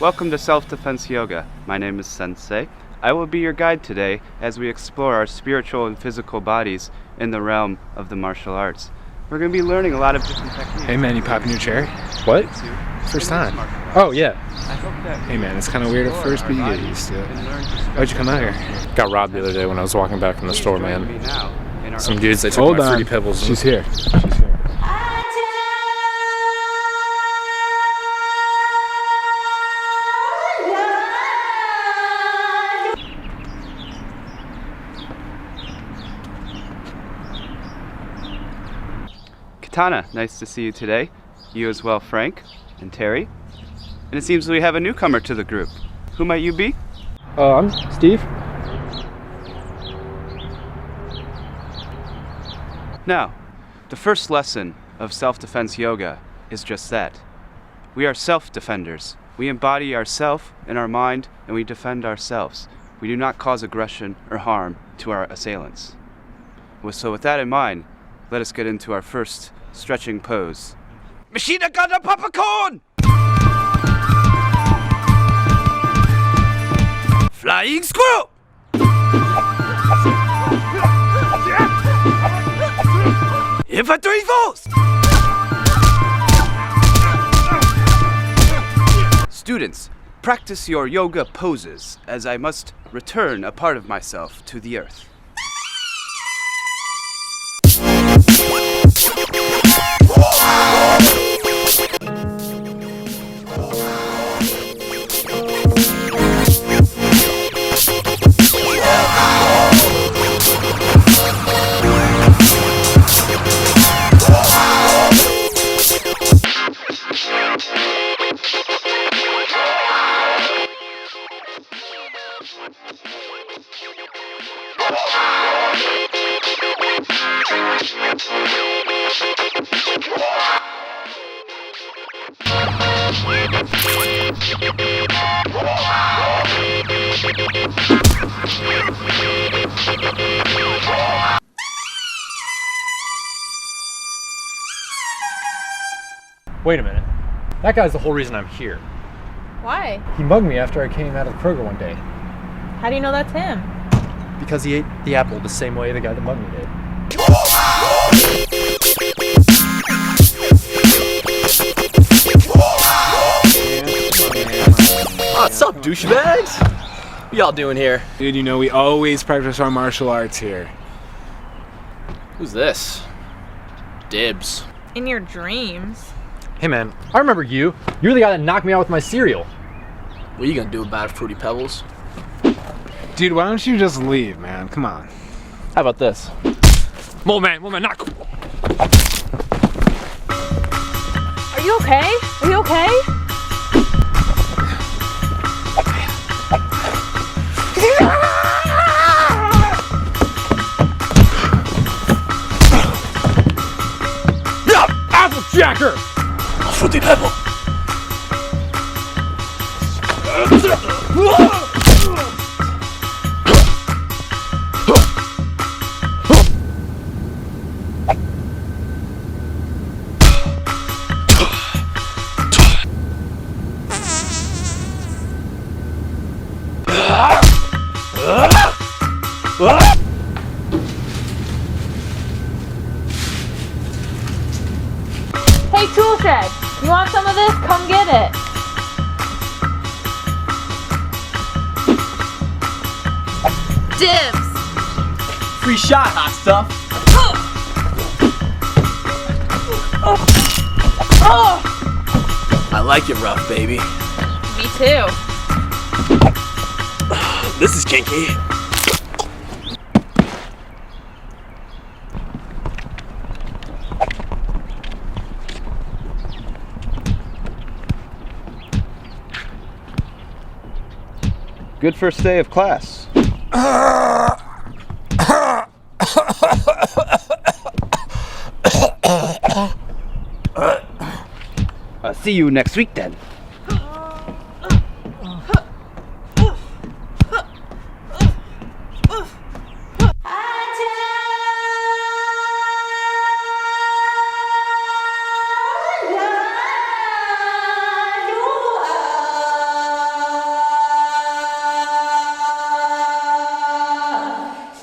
Welcome to Self-Defense Yoga. My name is Sensei. I will be your guide today as we explore our spiritual and physical bodies in the realm of the martial arts. We're going to be learning a lot of different techniques. Hey man, you popping your cherry? What? First time. Oh yeah. Hey man, it's kind of weird at first, but you get used to it. Why'd you come out here? Got robbed the other day when I was walking back from the store, man. Some dudes, they took Hold my on. Fruity Pebbles. She's here. Katana, nice to see you today. You as well, Frank and Terry. And it seems we have a newcomer to the group. Who might you be? I'm Steve. Now, the first lesson of self-defense yoga is just that. We are self-defenders. We embody ourself in our mind and we defend ourselves. We do not cause aggression or harm to our assailants. So with that in mind, let us get into our first stretching pose. Machine gun and popcorn! Flying squirrel! Infantry force! Students, practice your yoga poses as I must return a part of myself to the earth. Wait a minute. That guy's the whole reason I'm here. Why? He mugged me after I came out of the Kroger one day. How do you know that's him? Because he ate the apple the same way the guy that mugged me did. What's up, douchebags? What y'all doing here? Dude, you know we always practice our martial arts here. Who's this? Dibs. In your dreams. Hey man, I remember you. You're the guy that knocked me out with my cereal. What are you gonna do about it, Fruity Pebbles? Dude, why don't you just leave, man? Come on. How about this? Whoa man, not cool. Are you okay? Are you okay? Jacker! Fruity Pebble! Hey, Tool Shed, you want some of this? Come get it. Dibs! Free shot, hot stuff! I like it rough, baby. Me too. This is kinky. Good first day of class. See you next week then.